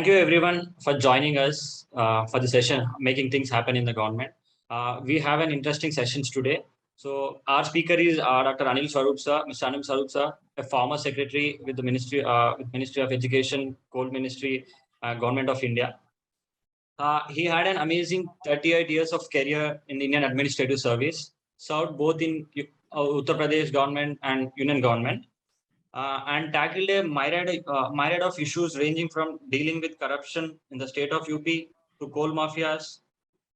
Thank you everyone for joining us for the session, Making Things Happen in the Government. We have an interesting sessions today. So our speaker is Dr. Anil Swarup sir, Mr. Anil Swarup sir, a former secretary with the Ministry of Education, Coal Ministry, Government of India. He had an amazing 38 years of career in the Indian Administrative Service, served both in Uttar Pradesh government and Union government and tackled a myriad of issues ranging from dealing with corruption in the state of UP to coal mafias,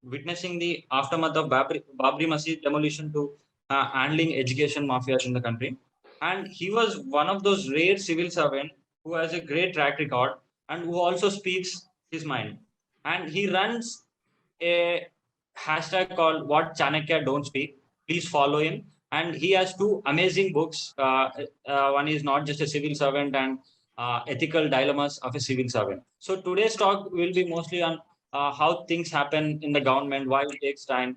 witnessing the aftermath of Babri Masjid demolition to handling education mafias in the country. And he was one of those rare civil servants who has a great track record and who also speaks his mind. And he runs a hashtag called What Chanakya Don't Speak. Please follow him. And he has two amazing books. One is Not Just a Civil Servant and Ethical Dilemmas of a Civil Servant. So today's talk will be mostly on how things happen in the government, why it takes time.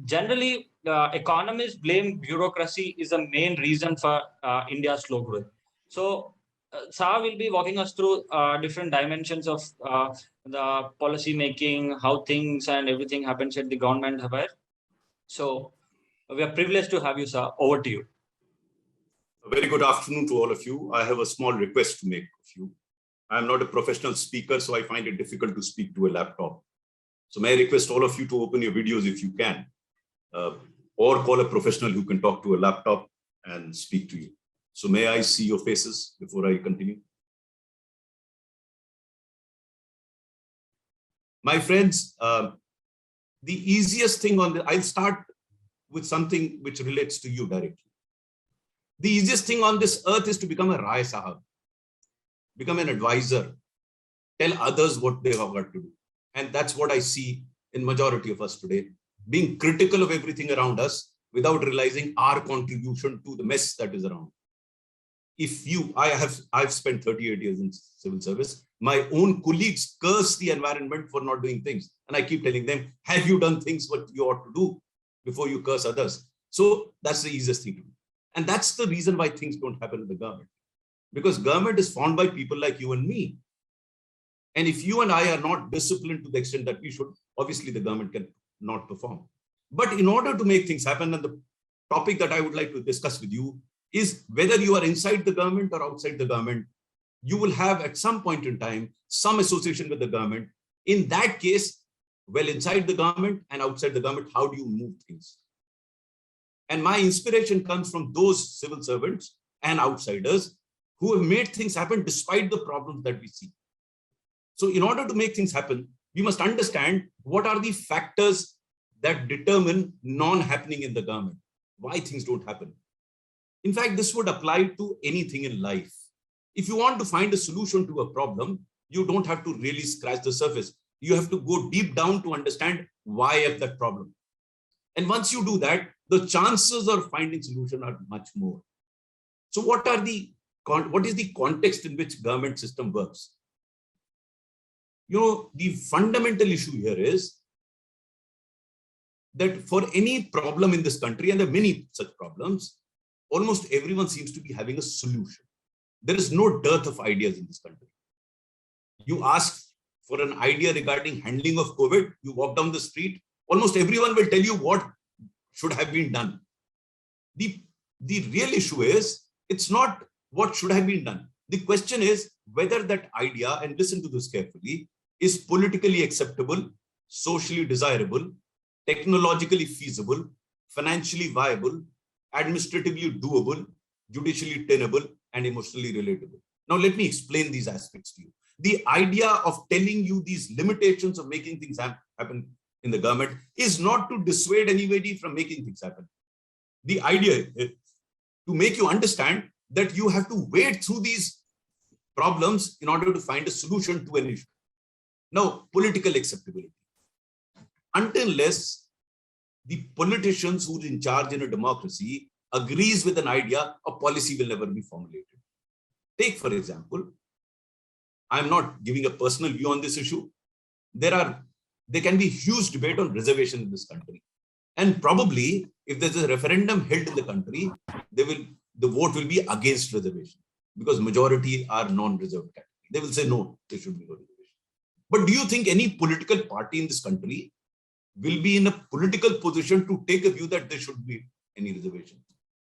Generally, economists blame bureaucracy is the main reason for India's slow growth. So Sa will be walking us through different dimensions of the policy making, how things and everything happens at the government. So we are privileged to have you, sir. Over to you. A very good afternoon to all of you. I have a small request to make of you. I am not a professional speaker, so I find it difficult to speak to a laptop. So may I request all of you to open your videos if you can, or call a professional who can talk to a laptop and speak to you. So may I see your faces before I continue? My friends, the easiest thing I'll start with something which relates to you directly. The easiest thing on this earth is to become a Rai Sahab, become an advisor, tell others what they have got to do. And that's what I see in majority of us today, being critical of everything around us without realizing our contribution to the mess that is around. I've spent 38 years in civil service. My own colleagues curse the environment for not doing things. And I keep telling them, have you done things what you ought to do before you curse others? So that's the easiest thing to do. And that's the reason why things don't happen in the government. Because government is formed by people like you and me. And if you and I are not disciplined to the extent that we should, obviously the government can not perform. But in order to make things happen, and the topic that I would like to discuss with you is whether you are inside the government or outside the government, you will have at some point in time some association with the government. In that case, well, inside the government and outside the government, how do you move things? And my inspiration comes from those civil servants and outsiders who have made things happen despite the problems that we see. So in order to make things happen, we must understand what are the factors that determine non-happening in the government, why things don't happen. In fact, this would apply to anything in life. If you want to find a solution to a problem, you don't have to really scratch the surface. You have to go deep down to understand why of that problem. And once you do that, the chances of finding solution are much more. So what is the context in which government system works? The fundamental issue here is that for any problem in this country, and there are many such problems, almost everyone seems to be having a solution. There is no dearth of ideas in this country. You ask for an idea regarding handling of COVID, you walk down the street, almost everyone will tell you what should have been done. The real issue is, it's not what should have been done. The question is whether that idea, and listen to this carefully, is politically acceptable, socially desirable, technologically feasible, financially viable, administratively doable, judicially tenable, and emotionally relatable. Now, let me explain these aspects to you. The idea of telling you these limitations of making things happen in the government is not to dissuade anybody from making things happen. The idea is to make you understand that you have to wade through these problems in order to find a solution to an issue. Now, political acceptability. Unless the politicians who are in charge in a democracy agrees with an idea, a policy will never be formulated. Take, for example, I'm not giving a personal view on this issue. There can be huge debate on reservation in this country. And probably, if there's a referendum held in the country, the vote will be against reservation because majority are non-reserved category. They will say no, there should be no reservation. But do you think any political party in this country will be in a political position to take a view that there should be any reservation?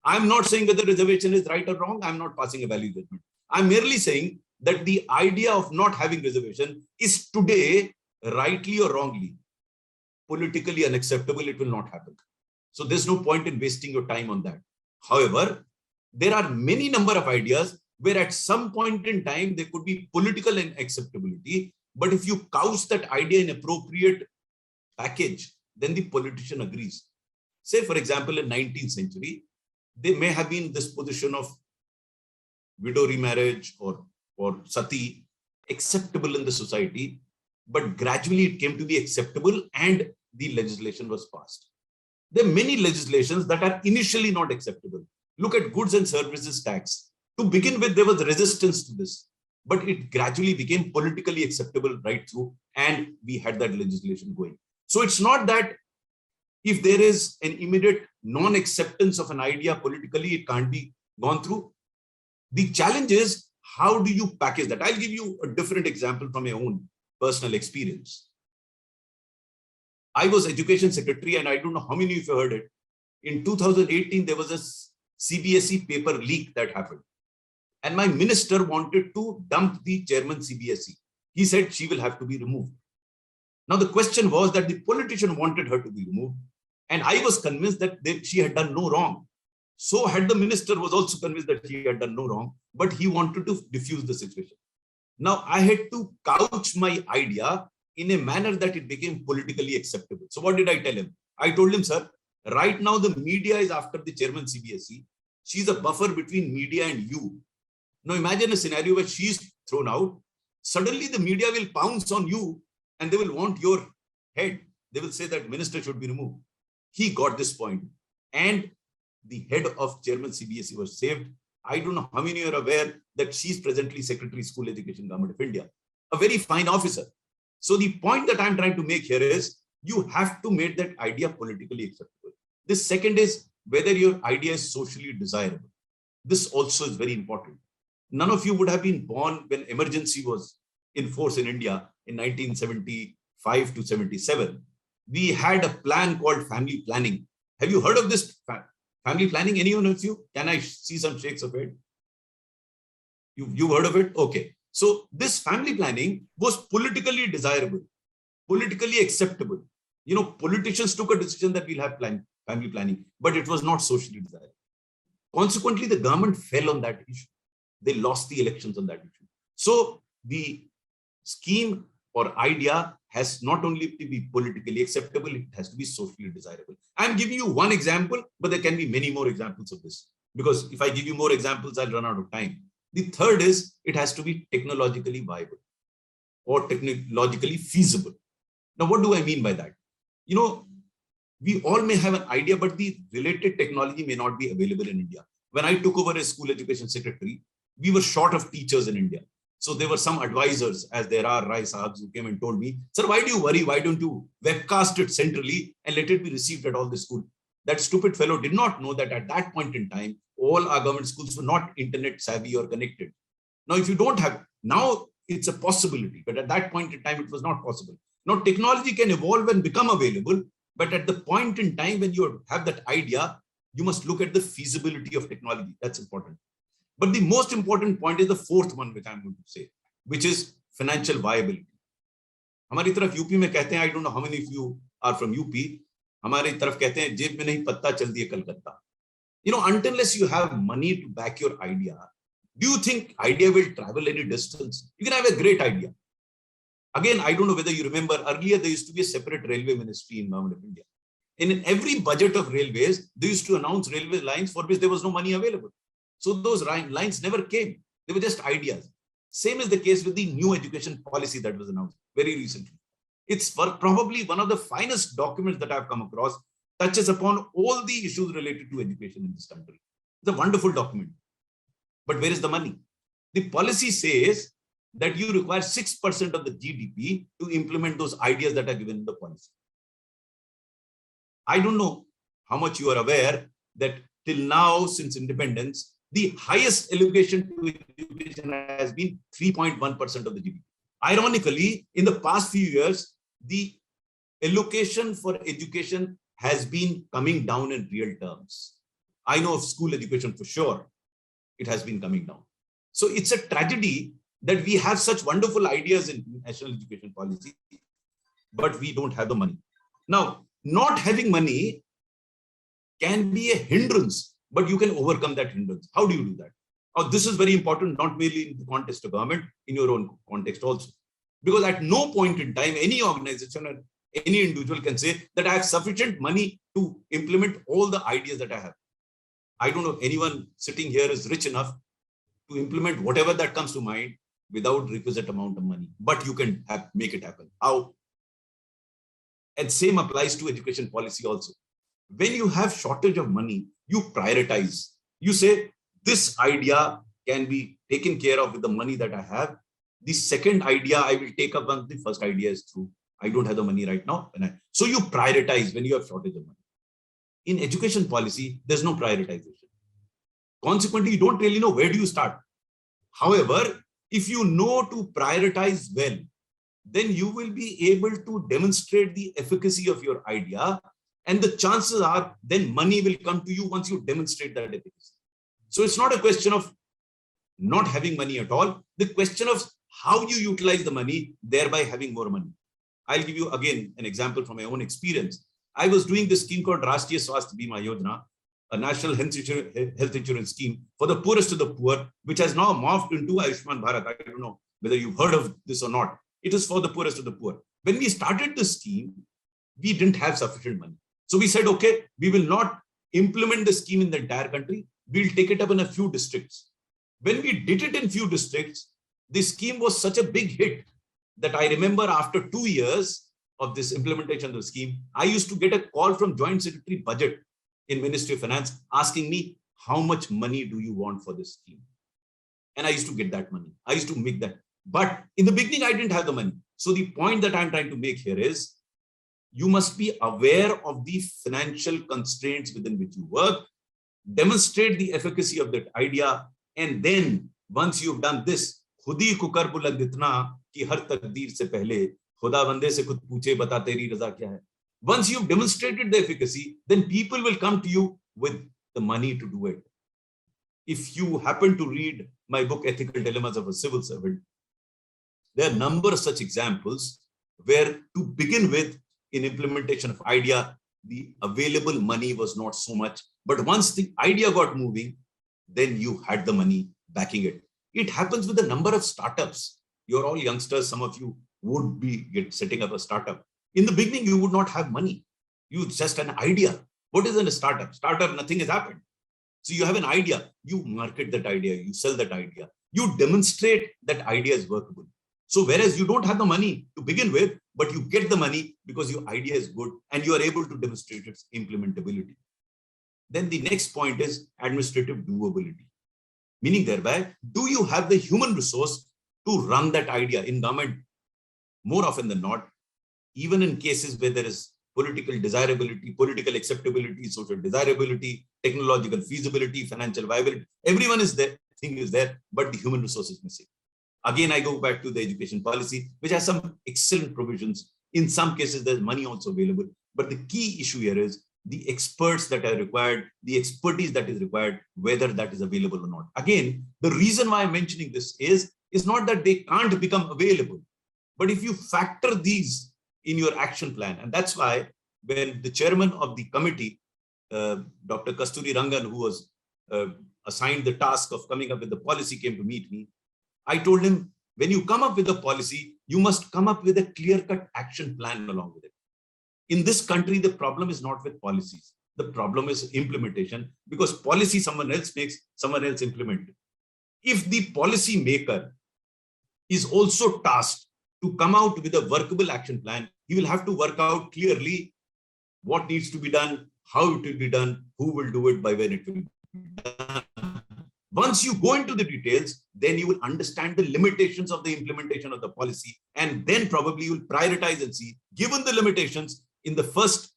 I'm not saying whether reservation is right or wrong. I'm not passing a value judgment. I'm merely saying that the idea of not having reservation is today, rightly or wrongly, politically unacceptable. It will not happen. So there's no point in wasting your time on that. However, there are many number of ideas where at some point in time there could be political acceptability. But if you couch that idea in appropriate package, then the politician agrees. Say, for example, in 19th century, there may have been this position of widow remarriage or sati acceptable in the society, but gradually it came to be acceptable and the legislation was passed. There are many legislations that are initially not acceptable. Look at goods and services tax. To begin with, there was resistance to this, but it gradually became politically acceptable right through, and we had that legislation going. So it's not that if there is an immediate non-acceptance of an idea politically, it can't be gone through. The challenge is, how do you package that? I'll give you a different example from my own personal experience. I was education secretary, and I don't know how many of you heard it. In 2018, there was a CBSE paper leak that happened. And my minister wanted to dump the chairman CBSE. He said she will have to be removed. Now, the question was that the politician wanted her to be removed. And I was convinced that she had done no wrong. So had the minister was also convinced that she had done no wrong, but he wanted to diffuse the situation. Now, I had to couch my idea in a manner that it became politically acceptable. So what did I tell him? I told him, sir, right now the media is after the chairman CBSE. She's a buffer between media and you. Now imagine a scenario where she's thrown out. Suddenly the media will pounce on you and they will want your head. They will say that minister should be removed. He got this point. And the head of chairman CBSE was saved. I don't know how many are aware that she's presently Secretary School Education, Government of India, a very fine officer. So the point that I'm trying to make here is you have to make that idea politically acceptable. The second is whether your idea is socially desirable. This also is very important. None of you would have been born when emergency was in force in India in 1975 to 77. We had a plan called family planning. Have you heard of this family planning? Anyone of you? Can I see some shakes of it? You've heard of it? Okay. So this family planning was politically desirable, politically acceptable. You know, politicians took a decision that we'll have family planning, but it was not socially desirable. Consequently, the government fell on that issue. They lost the elections on that issue. So the scheme or idea has not only to be politically acceptable, it has to be socially desirable. I'm giving you one example, but there can be many more examples of this, because if I give you more examples, I'll run out of time. The third is it has to be technologically viable or technologically feasible. Now, what do I mean by that? You know, we all may have an idea, but the related technology may not be available in India. When I took over as school education secretary, we were short of teachers in India. So there were some advisors, as there are Rai Sahabs, who came and told me, sir, why do you worry? Why don't you webcast it centrally and let it be received at all the schools? That stupid fellow did not know that at that point in time, all our government schools were not internet savvy or connected. Now, if you don't have, now it's a possibility, but at that point in time, it was not possible. Now, technology can evolve and become available, but at the point in time when you have that idea, you must look at the feasibility of technology. That's important. But the most important point is the fourth one, which I'm going to say, which is financial viability. हमारी तरफ UP में कहते हैं, I don't know how many of you are from UP, हमारी तरफ कहते हैं जेब में नहीं पत्ता चल दिए Calcutta. You know, unless you have money to back your idea, do you think idea will travel any distance? You can have a great idea. Again, I don't know whether you remember, earlier there used to be a separate railway ministry in Government of India. And in every budget of railways, they used to announce railway lines for which there was no money available. So those lines never came. They were just ideas. Same is the case with the new education policy that was announced very recently. It's probably one of the finest documents that I've come across, touches upon all the issues related to education in this country. It's a wonderful document. But where is the money? The policy says that you require 6% of the GDP to implement those ideas that are given in the policy. I don't know how much you are aware that till now, since independence, the highest allocation to education has been 3.1% of the GDP. Ironically, in the past few years, the allocation for education has been coming down in real terms. I know of school education for sure, it has been coming down. So it's a tragedy that we have such wonderful ideas in national education policy, but we don't have the money. Now, not having money can be a hindrance, but you can overcome that hindrance. How do you do that? Oh, this is very important, not merely in the context of government, in your own context also. Because at no point in time, any organization or any individual can say that I have sufficient money to implement all the ideas that I have. I don't know anyone sitting here is rich enough to implement whatever that comes to mind without requisite amount of money, but you can make it happen. How? And same applies to education policy also. When you have shortage of money, you prioritize. You say, this idea can be taken care of with the money that I have. The second idea I will take up once the first idea is through. I don't have the money right now. So you prioritize when you have shortage of money. In education policy, there's no prioritization. Consequently, you don't really know where do you start. However, if you know to prioritize well, then you will be able to demonstrate the efficacy of your idea. And the chances are then money will come to you once you demonstrate that efficacy. So it's not a question of not having money at all. The question of how you utilize the money, thereby having more money. I'll give you again an example from my own experience. I was doing this scheme called Rashtriya Swasthya Bima Yojana, a national health insurance scheme for the poorest of the poor, which has now morphed into Ayushman Bharat. I don't know whether you've heard of this or not. It is for the poorest of the poor. When we started this scheme, we didn't have sufficient money. So we said, okay, we will not implement the scheme in the entire country. We'll take it up in a few districts. When we did it in few districts, the scheme was such a big hit that I remember after 2 years of this implementation of the scheme, I used to get a call from Joint Secretary Budget in Ministry of Finance asking me, how much money do you want for this scheme? And I used to get that money. I used to make that. But in the beginning, I didn't have the money. So the point that I'm trying to make here is, you must be aware of the financial constraints within which you work, demonstrate the efficacy of that idea, and then once you've done this, खुदी cooker बुलंद इतना कि हर तकदीर से पहले खुदा बंदे से खुद पूछे बता तेरी रजा क्या है. Once you've demonstrated the efficacy, then people will come to you with the money to do it. If you happen to read my book, Ethical Dilemmas of a Civil Servant, there are a number of such examples where, to begin with, in implementation of idea, the available money was not so much. But once the idea got moving, then you had the money backing it. It happens with a number of startups. You're all youngsters. Some of you would be setting up a startup. In the beginning, you would not have money. You just an idea. What is in a startup? Startup, nothing has happened. So you have an idea. You market that idea. You sell that idea. You demonstrate that idea is workable. So whereas you don't have the money to begin with, but you get the money because your idea is good and you are able to demonstrate its implementability. Then the next point is administrative doability. Meaning thereby, do you have the human resource to run that idea in government? More often than not, even in cases where there is political desirability, political acceptability, social desirability, technological feasibility, financial viability, everyone is there, thing is there, but the human resource is missing. Again, I go back to the education policy, which has some excellent provisions. In some cases, there's money also available. But the key issue here is the experts that are required, the expertise that is required, whether that is available or not. Again, the reason why I'm mentioning this is not that they can't become available, but if you factor these in your action plan, and that's why when the chairman of the committee, Dr. Kasturi Rangan, who was assigned the task of coming up with the policy, came to meet me, I told him, when you come up with a policy, you must come up with a clear-cut action plan along with it. In this country, the problem is not with policies. The problem is implementation, because policy someone else makes, someone else implements. If the policy maker is also tasked to come out with a workable action plan, he will have to work out clearly what needs to be done, how it will be done, who will do it, by when it will be done. Once you go into the details, then you will understand the limitations of the implementation of the policy, and then probably you will prioritize and see, given the limitations, in the first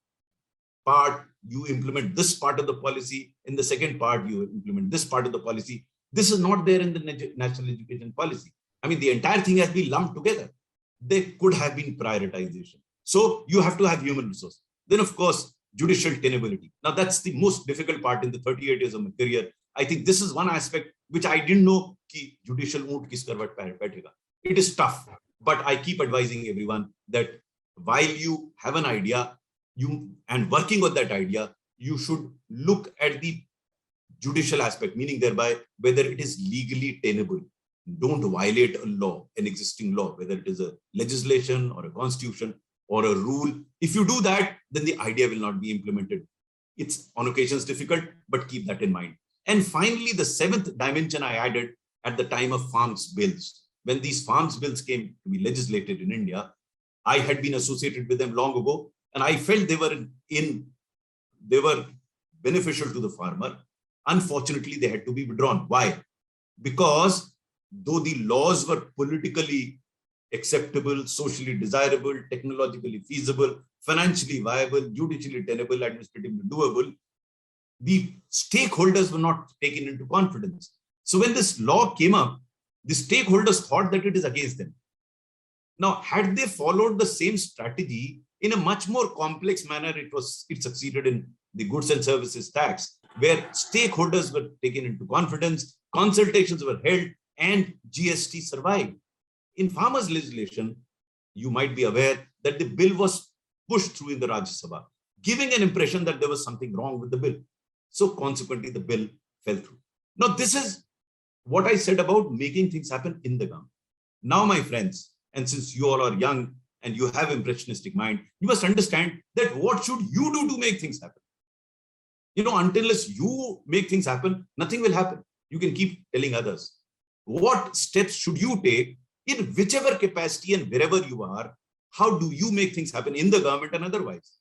part, you implement this part of the policy. In the second part, you implement this part of the policy. This is not there in the national education policy. I mean, the entire thing has been lumped together. There could have been prioritization. So you have to have human resource. Then, of course, judicial tenability. Now, that's the most difficult part in the 38 years of my career. I think this is one aspect which I didn't know ki judicial oont kis karvat baithega. It is tough, but I keep advising everyone that while you have an idea, and working on that idea, you should look at the judicial aspect, meaning thereby whether it is legally tenable. Don't violate a law, an existing law, whether it is a legislation or a constitution or a rule. If you do that, then the idea will not be implemented. It's on occasions difficult, but keep that in mind. And finally, the seventh dimension I added at the time of farms bills. When these farms bills came to be legislated in India, I had been associated with them long ago, and I felt they were beneficial to the farmer. Unfortunately, they had to be withdrawn. Why? Because though the laws were politically acceptable, socially desirable, technologically feasible, financially viable, judicially tenable, administratively doable, the stakeholders were not taken into confidence. So when this law came up, the stakeholders thought that it is against them. Now, had they followed the same strategy in a much more complex manner, it succeeded in the goods and services tax, where stakeholders were taken into confidence, consultations were held, and GST survived. In farmers' legislation, you might be aware that the bill was pushed through in the Rajya Sabha, giving an impression that there was something wrong with the bill. So consequently, the bill fell through. Now, this is what I said about making things happen in the government. Now, my friends, and since you all are young and you have impressionistic mind, you must understand that what should you do to make things happen? Unless you make things happen, nothing will happen. You can keep telling others. What steps should you take in whichever capacity and wherever you are? How do you make things happen in the government and otherwise?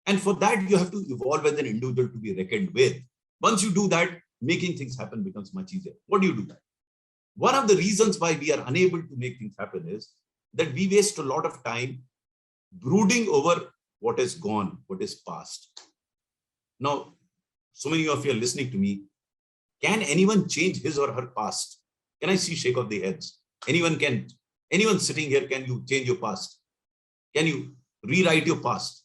And for that, you have to evolve as an individual to be reckoned with. Once you do that, making things happen becomes much easier. What do you do that? One of the reasons why we are unable to make things happen is that we waste a lot of time brooding over what is gone, what is past. Now, so many of you are listening to me. Can anyone change his or her past? Can I see shake of the heads? Anyone sitting here, can you change your past? Can you rewrite your past?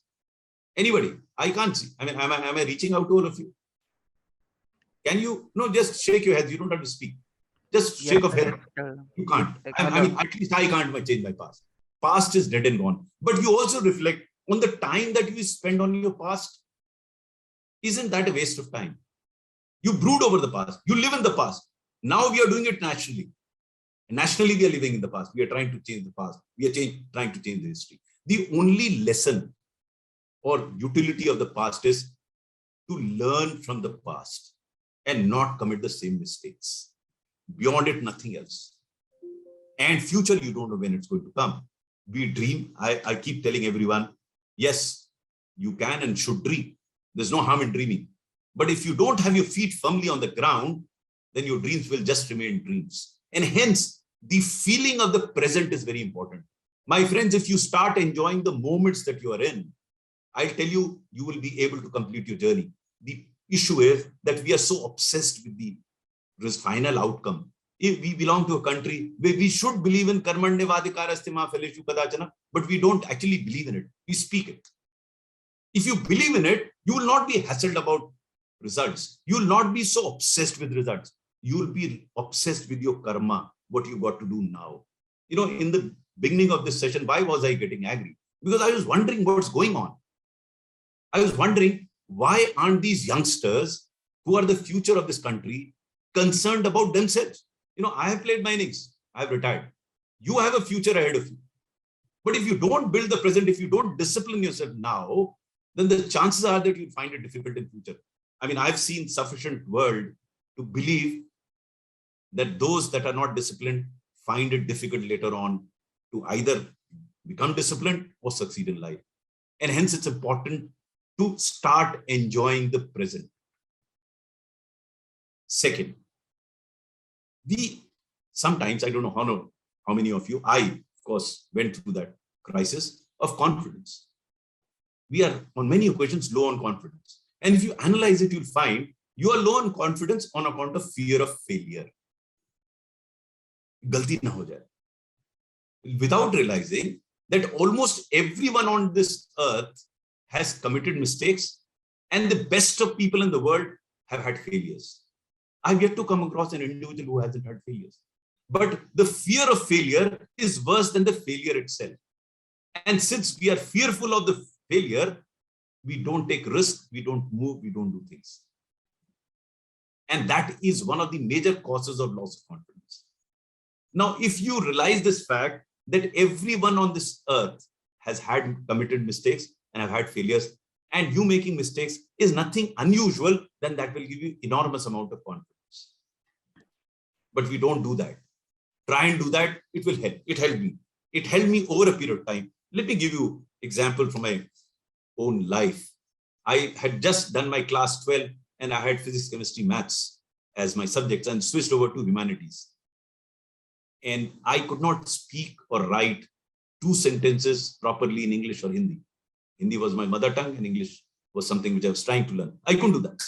Anybody? I can't see. I mean, am I reaching out to all of you? Can you? No, just shake your heads. You don't have to speak. Just shake of head. You can't. I mean, at least I can't change my past. Past is dead and gone. But you also reflect on the time that you spend on your past. Isn't that a waste of time? You brood over the past. You live in the past. Now we are doing it nationally. Nationally, we are living in the past. We are trying to change the past. We are trying to change the history. The only lesson or utility of the past is to learn from the past and not commit the same mistakes. Beyond it, nothing else. And future, you don't know when it's going to come. We dream. I keep telling everyone, yes, you can and should dream. There's no harm in dreaming. But if you don't have your feet firmly on the ground, then your dreams will just remain dreams. And hence, the feeling of the present is very important. My friends, if you start enjoying the moments that you are in, I'll tell you, you will be able to complete your journey. The issue is that we are so obsessed with the final outcome. If we belong to a country where we should believe in karmanyavadikaraste ma phaleshu kadachana, but we don't actually believe in it. We speak it. If you believe in it, you will not be hassled about results. You will not be so obsessed with results. You will be obsessed with your karma, what you got to do now. In the beginning of this session, why was I getting angry? Because I was wondering what's going on. I was wondering, why aren't these youngsters who are the future of this country concerned about themselves? I have played my innings. I have retired. You have a future ahead of you. But if you don't build the present, if you don't discipline yourself now, then the chances are that you'll find it difficult in future. I mean, I've seen sufficient world to believe that those that are not disciplined find it difficult later on to either become disciplined or succeed in life. And hence it's important to start enjoying the present. Second, sometimes, I don't know how many of you, I, of course, went through that crisis of confidence. We are on many occasions low on confidence. And if you analyze it, you'll find you are low on confidence on account of fear of failure. गलती ना हो जाए, without realizing that almost everyone on this earth has committed mistakes, and the best of people in the world have had failures. I've yet to come across an individual who hasn't had failures. But the fear of failure is worse than the failure itself. And since we are fearful of the failure, we don't take risks, we don't move, we don't do things. And that is one of the major causes of loss of confidence. Now, if you realize this fact that everyone on this earth has had committed mistakes and have had failures, and you making mistakes is nothing unusual, then that will give you enormous amount of confidence. But we don't do that. Try and do that, it will help. It helped me. It helped me over a period of time. Let me give you example from my own life. I had just done my class 12 and I had physics, chemistry, maths as my subjects and switched over to humanities. And I could not speak or write 2 sentences properly in English or Hindi. Hindi was my mother tongue and English was something which I was trying to learn. I couldn't do that.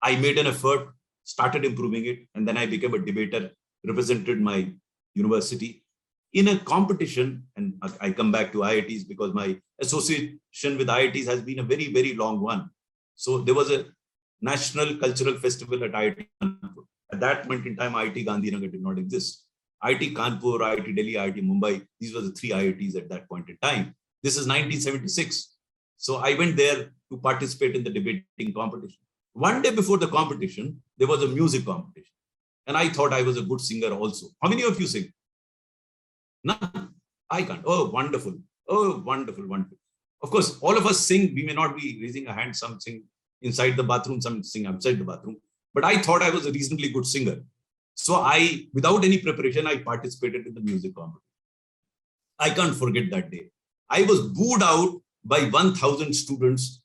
I made an effort, started improving it, and then I became a debater, represented my university in a competition. And I come back to IITs because my association with IITs has been a very, very long one. So there was a National Cultural Festival at IIT Kanpur. At that point in time, IIT Gandhinagar did not exist. IIT Kanpur, IIT Delhi, IIT Mumbai, these were the 3 IITs at that point in time. This is 1976. So I went there to participate in the debating competition. One day before the competition, there was a music competition. And I thought I was a good singer also. How many of you sing? None. I can't. Oh, wonderful. Oh, wonderful, wonderful. Of course, all of us sing. We may not be raising a hand. Some sing inside the bathroom, some sing outside the bathroom. But I thought I was a reasonably good singer. So I, without any preparation, I participated in the music competition. I can't forget that day. I was booed out by 1,000 students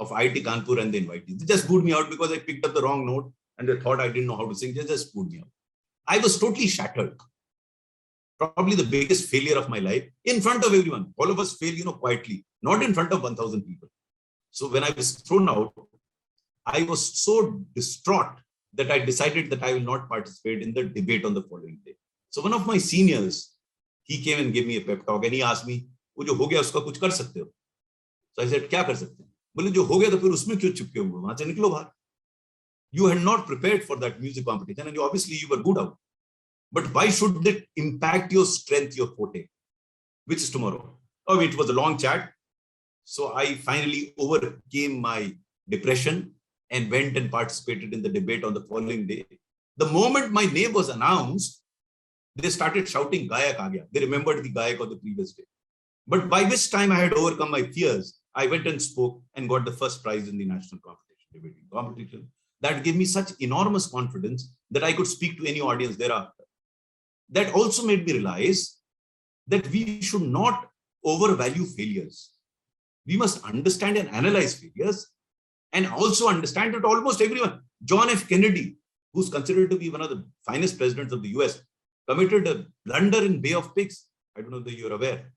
of IIT Kanpur and the invitees. They just booed me out because I picked up the wrong note and they thought I didn't know how to sing. They just booed me out. I was totally shattered. Probably the biggest failure of my life in front of everyone. All of us fail, quietly, not in front of 1,000 people. So when I was thrown out, I was so distraught that I decided that I will not participate in the debate on the following day. So one of my seniors, he came and gave me a pep talk and he asked me, "वो जो हो गया उसका कुछ कर सकते हो?" So I said, "क्या कर सकते हैं?" बोले, "जो हो गया तो फिर उसमें क्यों चिपके हुए? वहां से निकलो बाहर. You had not prepared for that music competition and obviously you were good out. But why should it impact your strength, your forte, which is tomorrow?" Oh, it was a long chat. So I finally overcame my depression and went and participated in the debate on the following day. The moment my name was announced, they started shouting, "Gayak aa gaya." They remembered the Gayak of the previous day. But by which time I had overcome my fears, I went and spoke and got the first prize in the national debating competition. That gave me such enormous confidence that I could speak to any audience thereafter. That also made me realize that we should not overvalue failures. We must understand and analyze failures and also understand that almost everyone, John F. Kennedy, who's considered to be one of the finest presidents of the US, committed a blunder in Bay of Pigs. I don't know if you're aware.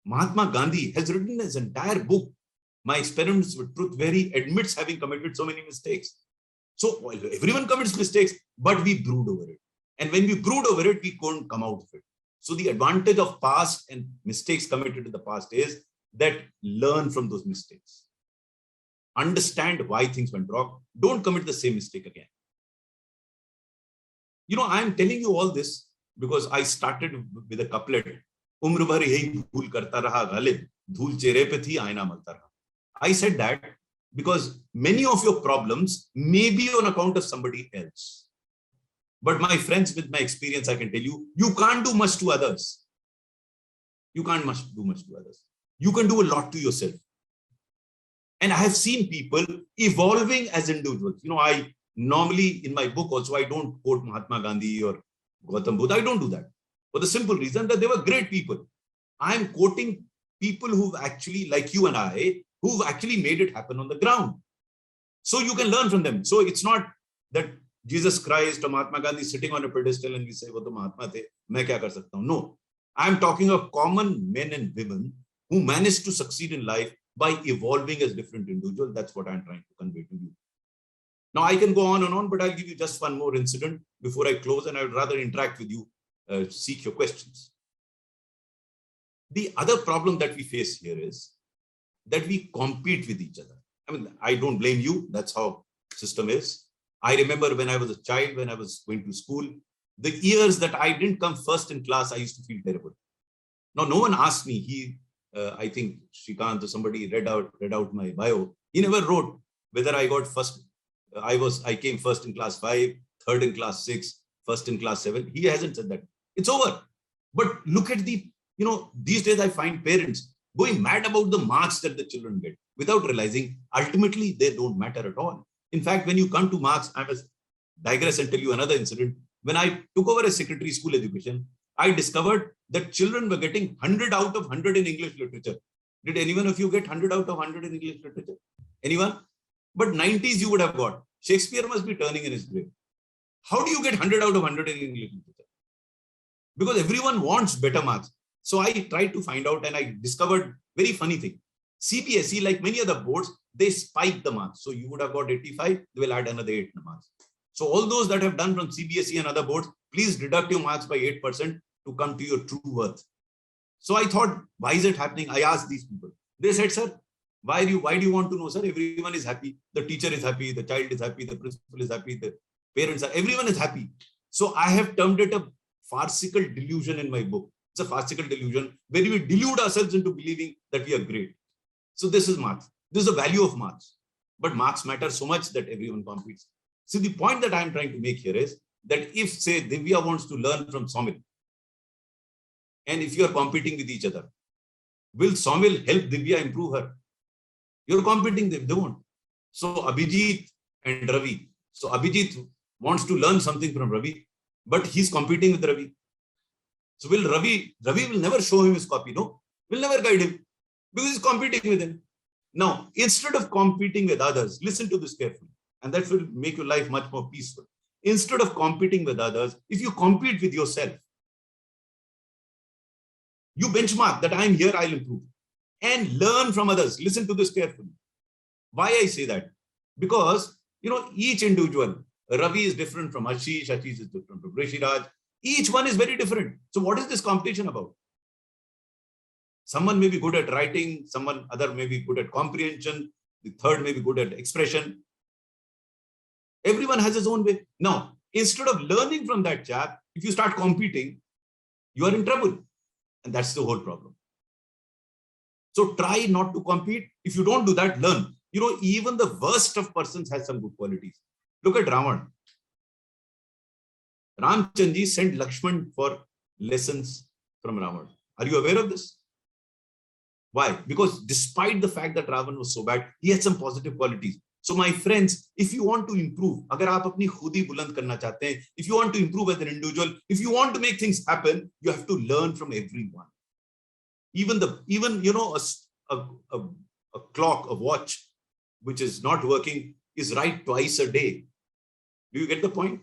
Mahatma Gandhi has written his entire book, My Experiments with Truth, where he admits having committed so many mistakes. So everyone commits mistakes, but we brood over it. And when we brood over it, we can't come out of it. So the advantage of past and mistakes committed in the past is that learn from those mistakes. Understand why things went wrong. Don't commit the same mistake again. I'm telling you all this because I started with a couplet. उम्र भर यही भूल करता रहा गालिब, धूल चेहरे पे थी आईना मलता रहा. I said that because many of your problems may be on account of somebody else. But my friends, with my experience, I can tell you, you can't do much to others. You can't do much to others. You can do a lot to yourself. And I have seen people evolving as individuals. I normally, in my book also, I don't quote Mahatma Gandhi or Gautam Buddha. I don't do that. For the simple reason that they were great people. I'm quoting people who've actually, like you and I, who've actually made it happen on the ground. So you can learn from them. So it's not that Jesus Christ or Mahatma Gandhi sitting on a pedestal and we say, "Wo to Mahatma the, main kya kar sakta hu?" No, I'm talking of common men and women who managed to succeed in life by evolving as different individuals. That's what I'm trying to convey to you. Now I can go on and on, but I'll give you just one more incident before I close, and I would rather interact with you. seek your questions. The other problem that we face here is that we compete with each other. I mean, I don't blame you. That's how system is. I remember when I was a child, when I was going to school, the years that I didn't come first in class, I used to feel terrible. Now, no one asked me. I think Shrikant or somebody read out my bio. He never wrote whether I got first. I came first in class 5, third in class 6, first in class 7. He hasn't said that. It's over. But look at these days I find parents going mad about the marks that the children get without realizing ultimately they don't matter at all. In fact, when you come to marks, I must digress and tell you another incident. When I took over as secretary school education, I discovered that children were getting 100 out of 100 in English literature. Did anyone of you get 100 out of 100 in English literature? Anyone? But 90s you would have got. Shakespeare must be turning in his grave. How do you get 100 out of 100 in English literature? Because everyone wants better marks. So I tried to find out and I discovered very funny thing. CBSE, like many other boards, they spike the marks. So you would have got 85, they will add another 8 marks. So all those that have done from CBSE and other boards, please deduct your marks by 8% to come to your true worth. So I thought, why is it happening? I asked these people. They said, sir, why do you want to know, sir? Everyone is happy. The teacher is happy. The child is happy. The principal is happy. The parents are, everyone is happy. So I have termed it a farcical delusion in my book. It's a farcical delusion where we delude ourselves into believing that we are great. So this is marks. This is the value of marks. But marks matter so much that everyone competes. So the point that I'm trying to make here is that if, say, Divya wants to learn from Somil, and if you are competing with each other, will Somil help Divya improve her? You're competing, they won't. So Abhijit and Ravi. So Abhijit wants to learn something from Ravi, but he's competing with Ravi. So will Ravi will never show him his copy, no? Will never guide him because he's competing with him. Now, instead of competing with others, listen to this carefully, and that will make your life much more peaceful. Instead of competing with others, if you compete with yourself, you benchmark that I'm here, I'll improve, and learn from others. Listen to this carefully. Why I say that? Because, each individual, Ravi is different from Ashish is different from Rishiraj. Each one is very different. So what is this competition about? Someone may be good at writing, someone other may be good at comprehension, the third may be good at expression. Everyone has his own way. Now, instead of learning from that chap, if you start competing, you are in trouble. And that's the whole problem. So try not to compete. If you don't do that, learn. Even the worst of persons has some good qualities. Look at Ravan. Ramchandji sent Lakshman for lessons from Ravan. Are you aware of this? Why? Because despite the fact that Ravan was so bad, he had some positive qualities. So my friends, if you want to improve, agar aap apni khudi buland karna chahte hain, if you want to improve as an individual, if you want to make things happen, you have to learn from everyone. Even a clock, a watch, which is not working, is right twice a day. Do you get the point?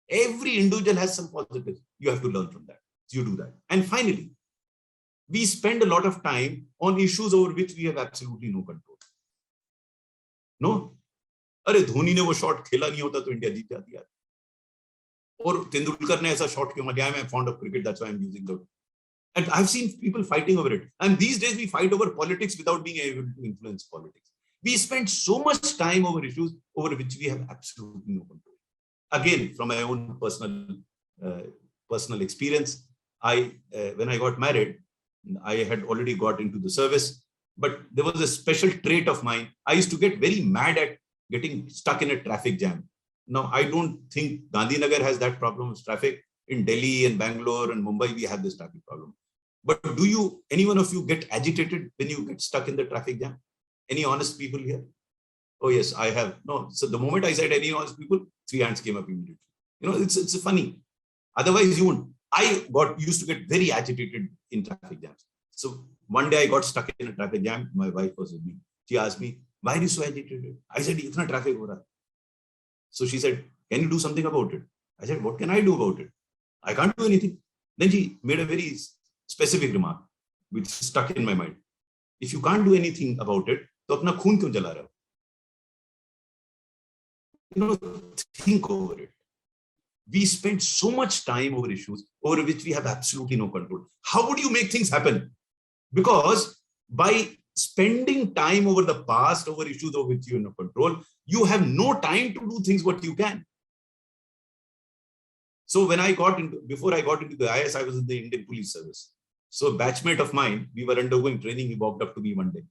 Every individual has some positives. You have to learn from that. So you do that. And finally, we spend a lot of time on issues over which we have absolutely no control. No? अरे धोनी ने वो shot खेला नहीं होता तो India जीत जाती है और तेंदुलकर ने ऐसा शॉट क्यों मारा मैं fond of cricket that's why I'm using that and I've seen people fighting over it and these days we fight over politics without being able to influence politics. We spend so much time over issues over which we have absolutely no control. Again, from my own personal experience, when I got married, I had already got into the service, but there was a special trait of mine. I used to get very mad at getting stuck in a traffic jam. Now, I don't think Gandhinagar has that problem of traffic. In Delhi and Bangalore and Mumbai, we have this traffic problem. But do any one of you get agitated when you get stuck in the traffic jam? Any honest people here? Oh yes, I have. No, so the moment I said any honest people, 3 hands came up immediately. It's funny. Otherwise, you wouldn't. I used to get very agitated in traffic jams. So one day I got stuck in a traffic jam. My wife was with me. She asked me, why are you so agitated? I said, itna traffic ho raha. So she said, can you do something about it? I said, what can I do about it? I can't do anything. Then she made a very specific remark, which stuck in my mind. If you can't do anything about it, to apna khoon kyun jala rahe ho? Think over it. We spend so much time over issues over which we have absolutely no control. How would you make things happen? Because by spending time over the past, over issues over which you have no control, you have no time to do things what you can. So when before I got into the IAS, I was in the Indian Police Service. So a batchmate of mine, we were undergoing training. He walked up to me one day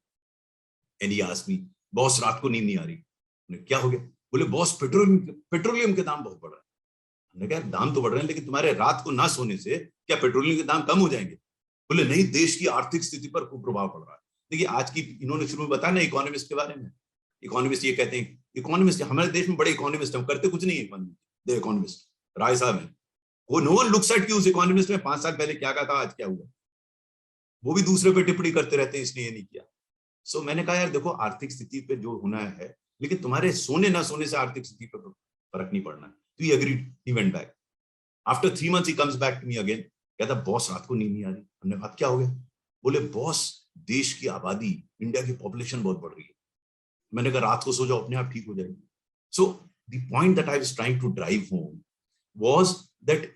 and he asked me, "Boss, रात को नींद नहीं आ रही." क्या हो गया? बोले, "boss, petroleum के दाम बहुत बढ़ रहे हैं." मैंने कहा, दाम तो बढ़ रहे हैं, लेकिन तुम्हारे रात को ना सोने से क्या पेट्रोलियम के दाम कम हो जाएंगे? बोले, नहीं, देश की आर्थिक स्थिति पर खूब प्रभाव पड़ रहा है। देखिए, आज की इन्होंने शुरू में बताया ना इकोनॉमिस्ट के बारे में। इकोनॉमिस्ट ये कहते हैं, इकोनॉमिस्ट हमारे देश में बड़े इकोनॉमिस्ट हैं, करते कुछ नहीं है। द इकोनॉमिस्ट राय साहब है वो। नो वन लुक्स एट कि उस इकोनॉमिस्ट ने 5 साल पहले क्या कहा था, आज क्या हुआ। वो भी दूसरे पे टिप्पणी करते रहते हैं, इसने ये नहीं किया। सो मैंने कहा, यार देखो, आर्थिक स्थिति पे जो होना है, लेकिन तुम्हारे सोने ना सोने से आर्थिक स्थिति पर फर्क नहीं पड़ना। तो he agreed, he went back. After 3 months he comes back to me again, कहता, "बॉस, रात को नींद नहीं आ रही." हमने कहा, क्या हो गया? बोले, "बॉस, देश की आबादी, इंडिया की पॉपुलेशन बहुत बढ़ रही है." मैंने कहा, रात को सो जाओ, अपने आप ठीक हो जाएगी। So the point that I was trying to drive home was that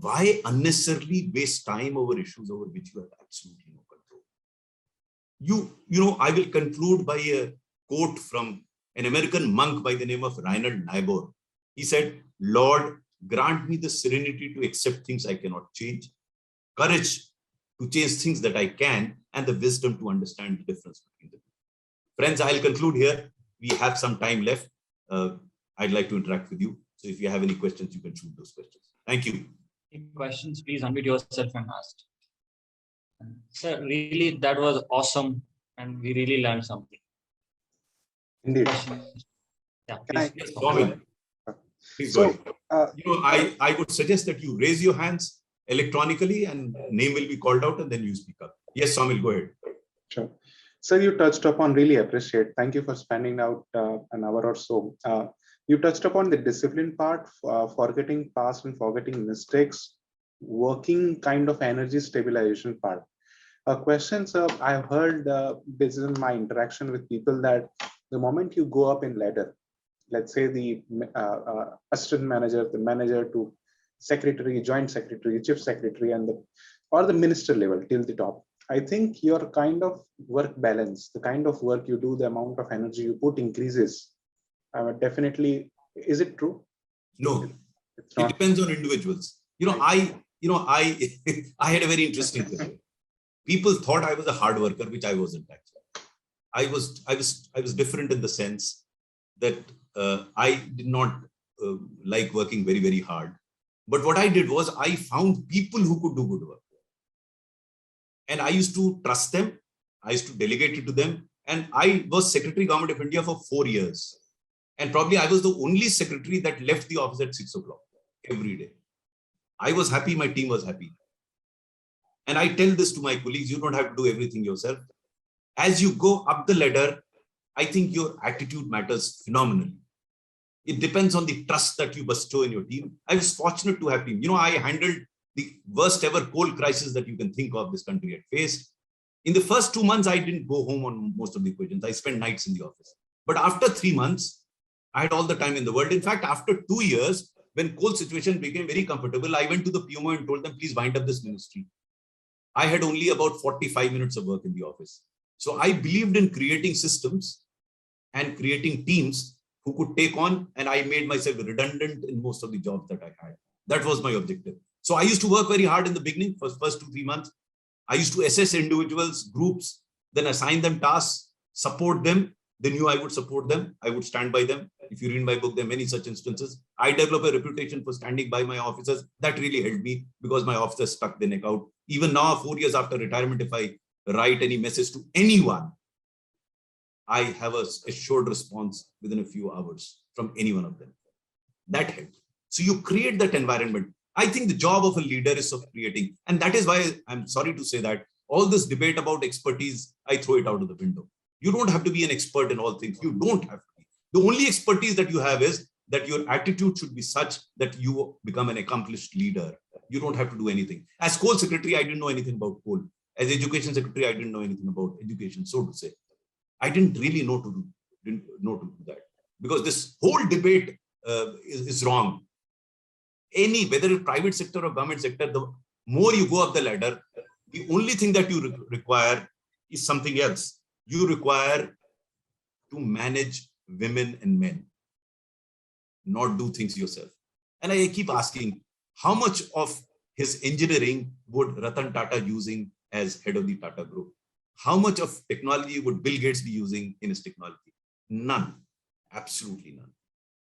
why unnecessarily waste time over issues over which you have absolutely no control. You know, I will conclude by a quote from an American monk by the name of Reinhold Niebuhr. He said, "Lord, grant me the serenity to accept things I cannot change, courage to change things that I can, and the wisdom to understand the difference between them." Friends, I'll conclude here. We have some time left. I'd like to interact with you. So if you have any questions, you can shoot those questions. Thank you. Any questions, please unmute yourself and ask. Sir, really, that was awesome, and we really learned something. Indeed. Questions? Yeah, Can please. Yes, Robin. Please go ahead. You know, I would suggest that you raise your hands electronically and name will be called out and then you speak up. Yes, Samil, go ahead. Sure. Sir, you touched upon, really appreciate. Thank you for spending out an hour or so. You touched upon the discipline part, forgetting past and forgetting mistakes, working kind of energy stabilization part. A question, sir, I've heard this is my interaction with people, that the moment you go up in ladder, let's say the assistant manager, the manager to secretary, joint secretary, chief secretary, and or the minister level till the top, I think your kind of work balance, the kind of work you do, the amount of energy you put increases. Definitely, is it true? No, it depends on individuals. You know, I I had a very interesting career. People thought I was a hard worker, which I wasn't actually. I was different in the sense that I did not like working very, very hard. But what I did was I found people who could do good work. And I used to trust them. I used to delegate it to them. And I was Secretary Government of India for 4 years. And probably I was the only secretary that left the office at 6 o'clock every day. I was happy, my team was happy. And I tell this to my colleagues, you don't have to do everything yourself. As you go up the ladder, I think your attitude matters phenomenally. It depends on the trust that you bestow in your team. I was fortunate to have team. You know, I handled the worst ever coal crisis that you can think of this country had faced. In the first 2 months, I didn't go home on most of the occasions. I spent nights in the office. But after 3 months, I had all the time in the world. In fact, after 2 years, when coal situation became very comfortable, I went to the PMO and told them, please wind up this ministry. I had only about 45 minutes of work in the office. So I believed in creating systems and creating teams who could take on, and I made myself redundant in most of the jobs that I had. That was my objective. So I used to work very hard in the beginning, for the first 2-3 months. I used to assess individuals, groups, then assign them tasks, support them. They knew I would support them. I would stand by them. If you read my book, there are many such instances. I developed a reputation for standing by my officers. That really helped me because my officers stuck their neck out. Even now, 4 years after retirement, if I write any message to anyone, I have a assured response within a few hours from any one of them. That helped. So you create that environment. I think the job of a leader is of creating. And that is why I'm sorry to say that all this debate about expertise, I throw it out of the window. You don't have to be an expert in all things. You don't have to be. The only expertise that you have is that your attitude should be such that you become an accomplished leader. You don't have to do anything. As coal secretary, I didn't know anything about coal. As education secretary, I didn't know anything about education, so to say. I didn't really know to do that, because this whole debate is wrong. whether it's private sector or government sector, the more you go up the ladder, the only thing that you require is something else. You require to manage women and men, not do things yourself. And I keep asking, how much of his engineering would Ratan Tata using as head of the Tata Group? How much of technology would Bill Gates be using in his technology? None, absolutely none.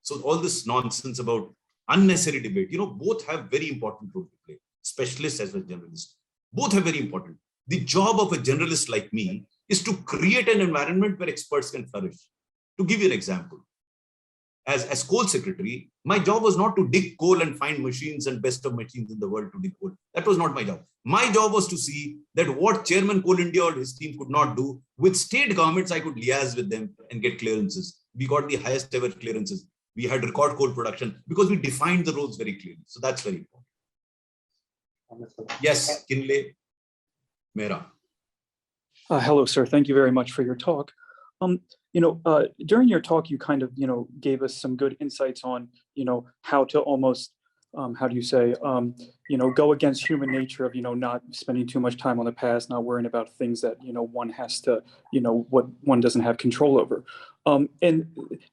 So all this nonsense about unnecessary debate, both have very important role to play. Specialists as well as generalists, both have very important. The job of a generalist like me is to create an environment where experts can flourish. To give you an example, as coal secretary, my job was not to dig coal and find machines and best of machines in the world to dig coal. That was not my job. My job was to see that what Chairman Coal India or his team could not do, with state governments, I could liaise with them and get clearances. We got the highest ever clearances. We had record coal production because we defined the roles very clearly. So that's very important. Yes, Kinle Mera. Hello, sir. Thank you very much for your talk. During your talk, you kind of, gave us some good insights on, how to almost, go against human nature of, not spending too much time on the past, not worrying about things that, one has to, what one doesn't have control over. And